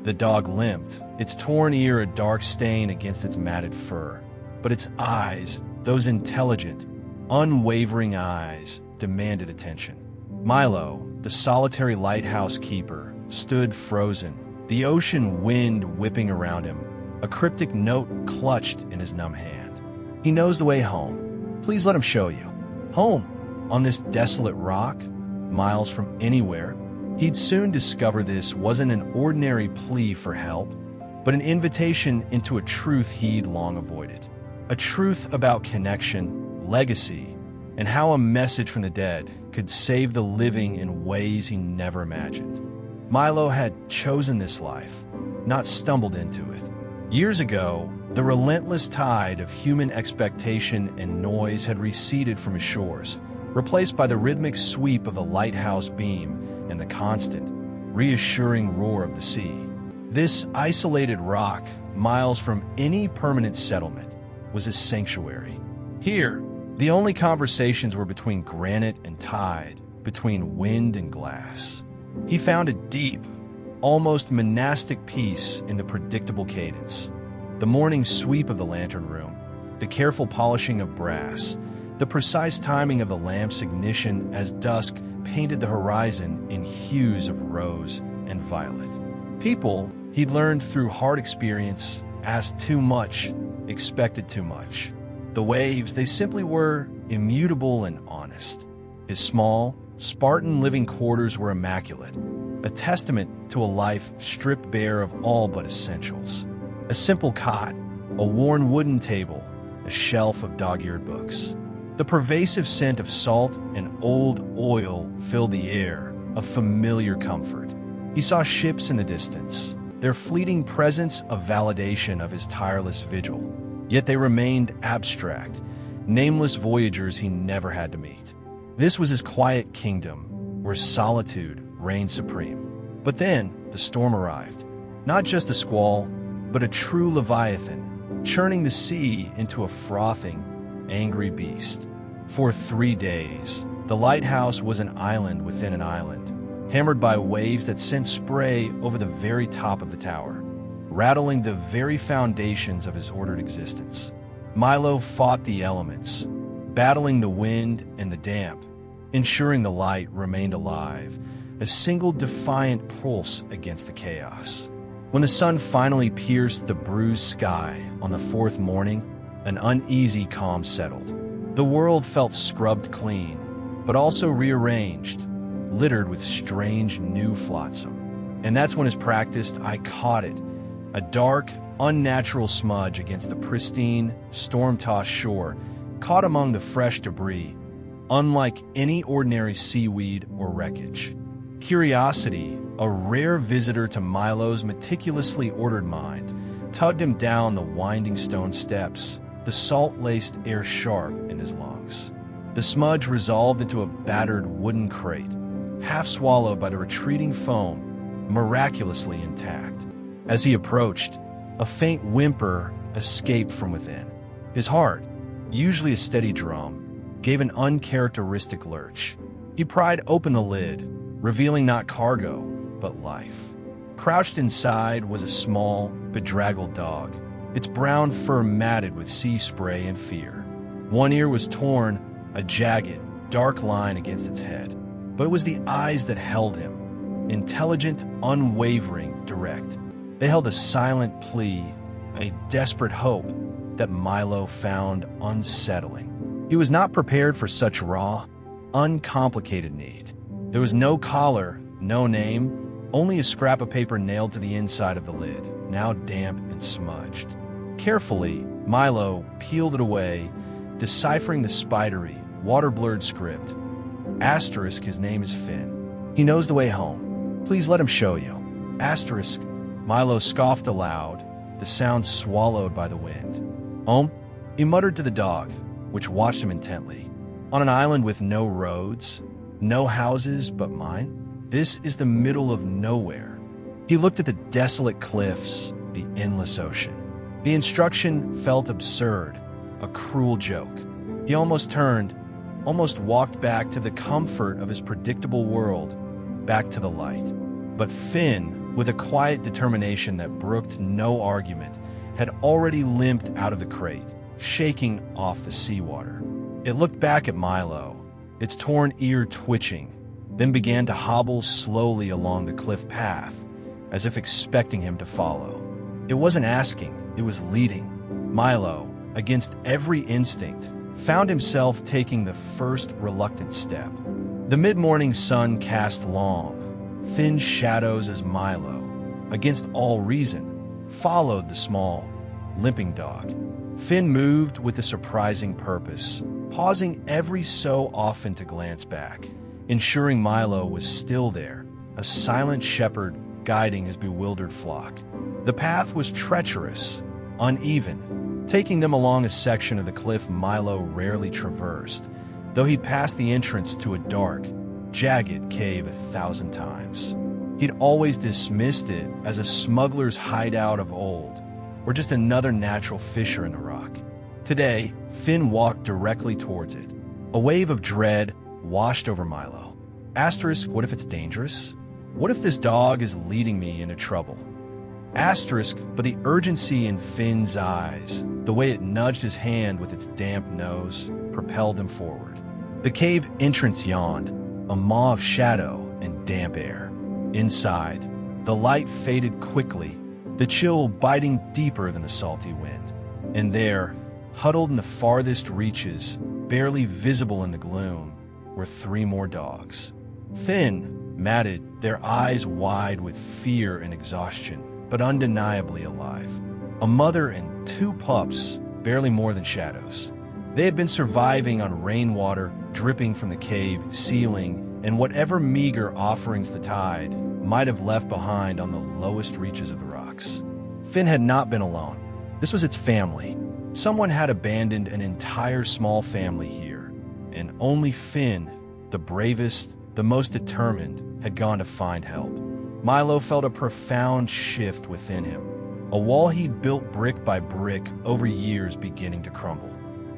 The dog limped, its torn ear a dark stain against its matted fur. But its eyes, those intelligent, unwavering eyes, demanded attention. Milo, the solitary lighthouse keeper, stood frozen, the ocean wind whipping around him, a cryptic note clutched in his numb hand. He knows the way home. Please let him show you. Home, on this desolate rock, miles from anywhere. He'd soon discover this wasn't an ordinary plea for help, but an invitation into a truth he'd long avoided. A truth about connection, legacy, and how a message from the dead could save the living in ways he never imagined. Milo had chosen this life, not stumbled into it. Years ago, the relentless tide of human expectation and noise had receded from his shores, replaced by the rhythmic sweep of the lighthouse beam and the constant, reassuring roar of the sea. This isolated rock, miles from any permanent settlement, was his sanctuary. Here, the only conversations were between granite and tide, between wind and glass. He found a deep, almost monastic peace in the predictable cadence. The morning sweep of the lantern room, the careful polishing of brass, the precise timing of the lamp's ignition as dusk painted the horizon in hues of rose and violet. People, he'd learned through hard experience, asked too much, expected too much. The waves, they simply were immutable and honest. His small, Spartan living quarters were immaculate, a testament to a life stripped bare of all but essentials. A simple cot, a worn wooden table, a shelf of dog-eared books. The pervasive scent of salt and old oil filled the air, a familiar comfort. He saw ships in the distance, their fleeting presence a validation of his tireless vigil. Yet they remained abstract, nameless voyagers he never had to meet. This was his quiet kingdom, where solitude reigned supreme. But then the storm arrived. Not just a squall, but a true leviathan, churning the sea into a frothing, angry beast. For 3 days, the lighthouse was an island within an island, hammered by waves that sent spray over the very top of the tower, rattling the very foundations of his ordered existence. Milo fought the elements, battling the wind and the damp, ensuring the light remained alive, a single defiant pulse against the chaos. When the sun finally pierced the bruised sky on the 4th morning, an uneasy calm settled. The world felt scrubbed clean, but also rearranged, littered with strange new flotsam. And that's when, as practiced, I caught it, a dark, unnatural smudge against the pristine, storm-tossed shore, caught among the fresh debris, unlike any ordinary seaweed or wreckage. Curiosity, a rare visitor to Milo's meticulously ordered mind, tugged him down the winding stone steps, the salt-laced air sharp in his lungs. The smudge resolved into a battered wooden crate, half swallowed by the retreating foam, miraculously intact. As he approached, a faint whimper escaped from within. His heart, usually a steady drum, gave an uncharacteristic lurch. He pried open the lid, revealing not cargo, but life. Crouched inside was a small, bedraggled dog, its brown fur matted with sea spray and fear. One ear was torn, a jagged, dark line against its head. But it was the eyes that held him, intelligent, unwavering, direct. They held a silent plea, a desperate hope that Milo found unsettling. He was not prepared for such raw, uncomplicated need. There was no collar, no name, only a scrap of paper nailed to the inside of the lid, now damp and smudged. Carefully, Milo peeled it away, deciphering the spidery, water-blurred script. Asterisk, his name is Finn. He knows the way home. Please let him show you. Asterisk, Milo scoffed aloud, the sound swallowed by the wind. Home? He muttered to the dog, which watched him intently. On an island with no roads, no houses but mine? This is the middle of nowhere. He looked at the desolate cliffs, the endless ocean. The instruction felt absurd, a cruel joke. He almost turned, almost walked back to the comfort of his predictable world, back to the light. But Finn, with a quiet determination that brooked no argument, had already limped out of the crate, shaking off the seawater. It looked back at Milo, its torn ear twitching, then began to hobble slowly along the cliff path, as if expecting him to follow. It wasn't asking, it was leading. Milo, against every instinct, found himself taking the first reluctant step. The mid-morning sun cast long, thin shadows as Milo, against all reason, followed the small, limping dog. Finn moved with a surprising purpose, pausing every so often to glance back, ensuring Milo was still there, a silent shepherd guiding his bewildered flock. The path was treacherous, uneven, taking them along a section of the cliff Milo rarely traversed, though he'd passed the entrance to a dark, jagged cave 1,000 times. He'd always dismissed it as a smuggler's hideout of old, or just another natural fissure in the rock. Today, Finn walked directly towards it. A wave of dread washed over Milo. Asterisk, what if it's dangerous? What if this dog is leading me into trouble? Asterisk, but the urgency in Finn's eyes, the way it nudged his hand with its damp nose, propelled him forward. The cave entrance yawned, a maw of shadow and damp air. Inside, the light faded quickly, the chill biting deeper than the salty wind. And there, huddled in the farthest reaches, barely visible in the gloom, were 3 more dogs. Thin, matted, their eyes wide with fear and exhaustion, but undeniably alive. A mother and 2 pups, barely more than shadows. They had been surviving on rainwater dripping from the cave ceiling and whatever meager offerings the tide might have left behind on the lowest reaches of the rocks. Finn had not been alone. This was its family. Someone had abandoned an entire small family here, and only Finn, the bravest, the most determined, had gone to find help. Milo felt a profound shift within him, a wall he'd built brick by brick over years beginning to crumble.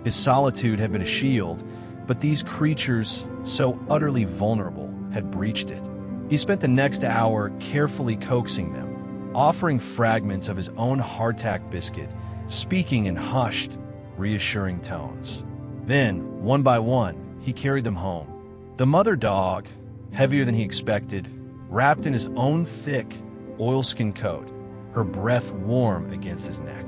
His solitude had been a shield, but these creatures, so utterly vulnerable, had breached it. He spent the next hour carefully coaxing them, offering fragments of his own hardtack biscuit, speaking in hushed, reassuring tones. Then, one by one, he carried them home. The mother dog, heavier than he expected, wrapped in his own thick, oilskin coat, her breath warm against his neck.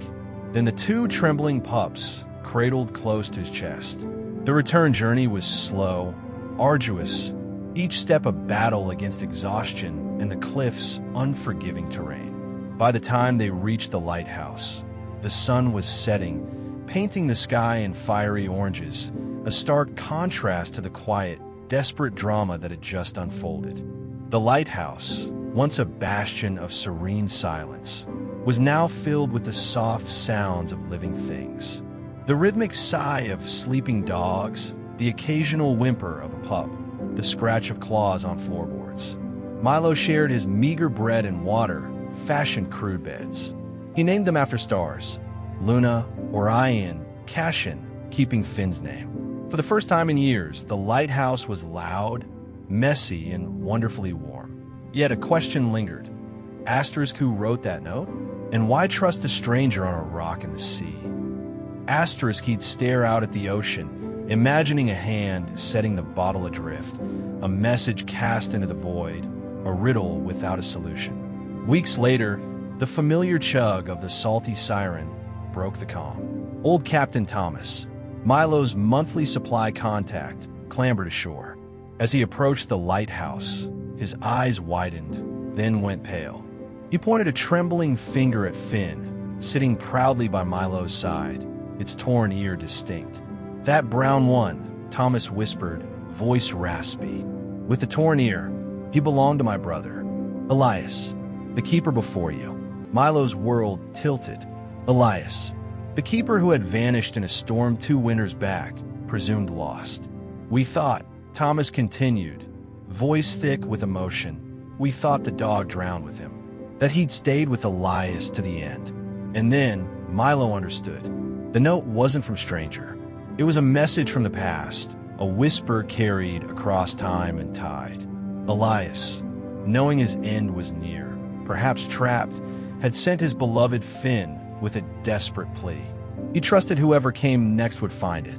Then the 2 trembling pups, cradled close to his chest. The return journey was slow, arduous, each step a battle against exhaustion and the cliff's unforgiving terrain. By the time they reached the lighthouse, the sun was setting, painting the sky in fiery oranges, a stark contrast to the quiet, desperate drama that had just unfolded. The lighthouse, once a bastion of serene silence, was now filled with the soft sounds of living things. The rhythmic sigh of sleeping dogs, the occasional whimper of a pup, the scratch of claws on floorboards. Milo shared his meager bread and water, fashioned crude beds. He named them after stars: Luna, Orion, Cashin, keeping Finn's name. For the first time in years, the lighthouse was loud, messy, and wonderfully warm. Yet a question lingered. Asterisk, who wrote that note? And why trust a stranger on a rock in the sea? Asterisk, he'd stare out at the ocean, imagining a hand setting the bottle adrift, a message cast into the void, a riddle without a solution. Weeks later, the familiar chug of the salty siren broke the calm. Old Captain Thomas, Milo's monthly supply contact, clambered ashore. As he approached the lighthouse, his eyes widened, then went pale. He pointed a trembling finger at Finn, sitting proudly by Milo's side, its torn ear distinct. "That brown one," Thomas whispered, voice raspy. "With the torn ear, he belonged to my brother, Elias, the keeper before you." Milo's world tilted. Elias, the keeper who had vanished in a storm 2 winters back, presumed lost. "We thought," Thomas continued, voice thick with emotion, "we thought the dog drowned with him, that he'd stayed with Elias to the end." And then Milo understood. The note wasn't from stranger. It was a message from the past, a whisper carried across time and tide. Elias, knowing his end was near, perhaps trapped, had sent his beloved Finn with a desperate plea. He trusted whoever came next would find it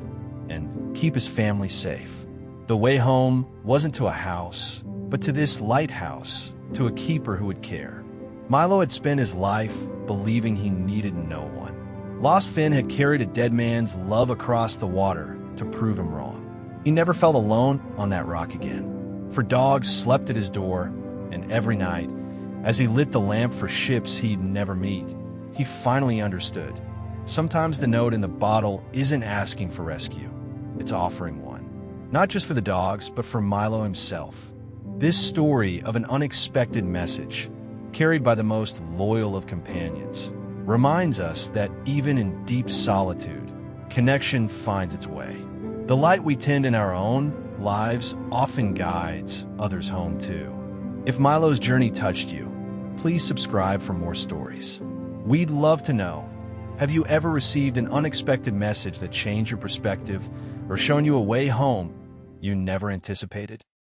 and keep his family safe. The way home wasn't to a house, but to this lighthouse, to a keeper who would care. Milo had spent his life believing he needed no one. Lost Finn had carried a dead man's love across the water to prove him wrong. He never felt alone on that rock again, for dogs slept at his door, and every night, as he lit the lamp for ships he'd never meet, he finally understood. Sometimes the note in the bottle isn't asking for rescue, it's offering one. Not just for the dogs, but for Milo himself. This story of an unexpected message, carried by the most loyal of companions, reminds us that even in deep solitude, connection finds its way. The light we tend in our own lives often guides others home too. If Milo's journey touched you, please subscribe for more stories. We'd love to know, have you ever received an unexpected message that changed your perspective or shown you a way home you never anticipated?